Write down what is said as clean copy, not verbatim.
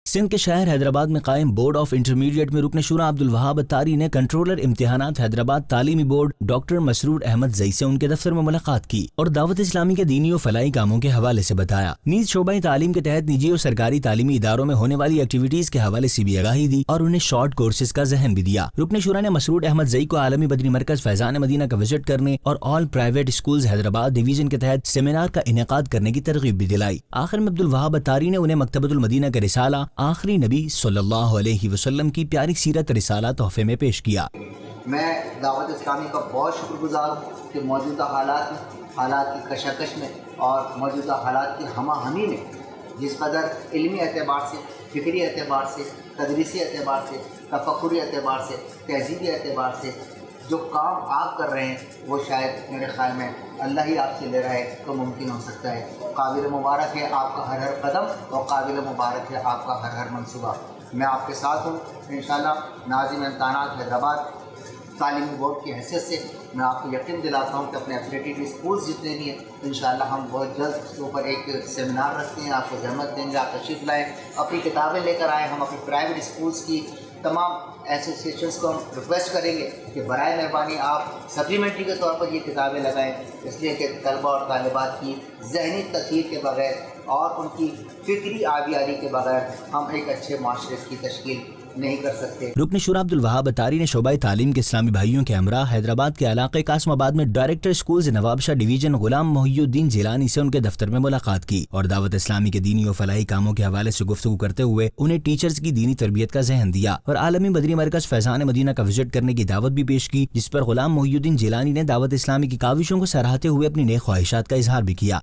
سندھ کے شہر حیدرآباد میں قائم بورڈ آف انٹرمیڈیٹ میں رکن شورا عبدالوہاب اتاری نے کنٹرولر امتحانات حیدرآباد تعلیمی بورڈ ڈاکٹر مسرور احمد زئی سے ان کے دفتر میں ملاقات کی اور دعوت اسلامی کے دینی و فلاحی کاموں کے حوالے سے بتایا. نیز شعبہ تعلیم کے تحت نجی اور سرکاری تعلیمی اداروں میں ہونے والی ایکٹیویٹیز کے حوالے سے بھی آگاہی دی اور انہیں شارٹ کورسز کا ذہن بھی دیا. رکن شورا نے مسرور احمد زئی کو عالمی بدری مرکز فیضان مدینہ کا وزٹ کرنے اور آل پرائیویٹ اسکولز حیدرآباد ڈویژن کے تحت سیمینار کا انعقاد کرنے کی ترغیب بھی دلائی. آخر میں عبدالوہاب اتاری نے انہیں مکتبۃ المدینہ کا رسالہ آخری نبی صلی اللہ علیہ وسلم کی پیاری سیرت رسالہ تحفے میں پیش کیا. میں دعوت اسلامی کا بہت شکر گزار ہوں کہ موجودہ حالات کی کشاکش میں اور موجودہ حالات کی ہمہ ہمی میں جس قدر علمی اعتبار سے، فکری اعتبار سے، تدریسی اعتبار سے، تفکری اعتبار سے، تہذیبی اعتبار سے جو کام آپ کر رہے ہیں وہ شاید میرے خیال میں اللہ ہی آپ سے لے رہا ہے تو ممکن ہو سکتا ہے. قابل مبارک ہے آپ کا ہر قدم اور قابل مبارک ہے آپ کا ہر منصوبہ. میں آپ کے ساتھ ہوں انشاءاللہ. ناظم امتحانات حیدرآباد تعلیمی بورڈ کی حیثیت سے میں آپ کو یقین دلاتا ہوں کہ اپنے ایفیلیٹیڈ اسکولز جتنے بھی ہیں انشاءاللہ ہم بہت جلد اس کے اوپر ایک سیمینار رکھتے ہیں. آپ کو زحمت دیں گے، آپ تشریف لائیں، اپنی کتابیں لے کر آئیں. ہم اپنے پرائیویٹ اسکولز کی تمام ایسوسیشنز کو ہم ریکویسٹ کریں گے کہ برائے مہربانی آپ سپلیمنٹری کے طور پر یہ کتابیں لگائیں، اس لیے کہ طلبہ اور طالبات کی ذہنی تطہیر کے بغیر اور ان کی فکری آبیاری کے بغیر ہم ایک اچھے معاشرے کی تشکیل نہیں کر سکتے. رکن شورا عبدالوہاب اتاری نے شعبہ تعلیم کے اسلامی بھائیوں کے ہمراہ حیدرآباد کے علاقے قاسم آباد میں ڈائریکٹر اسکولز نواب شاہ ڈویژن غلام محی الدین جیلانی سے ان کے دفتر میں ملاقات کی اور دعوت اسلامی کے دینی و فلاحی کاموں کے حوالے سے گفتگو کرتے ہوئے انہیں ٹیچرز کی دینی تربیت کا ذہن دیا اور عالمی بدری مرکز فیضان مدینہ کا وزٹ کرنے کی دعوت بھی پیش کی، جس پر غلام محی الدین جیلانی نے دعوت اسلامی کی کاوشوں کو سراہتے ہوئے اپنی نیک خواہشات کا اظہار بھی کیا.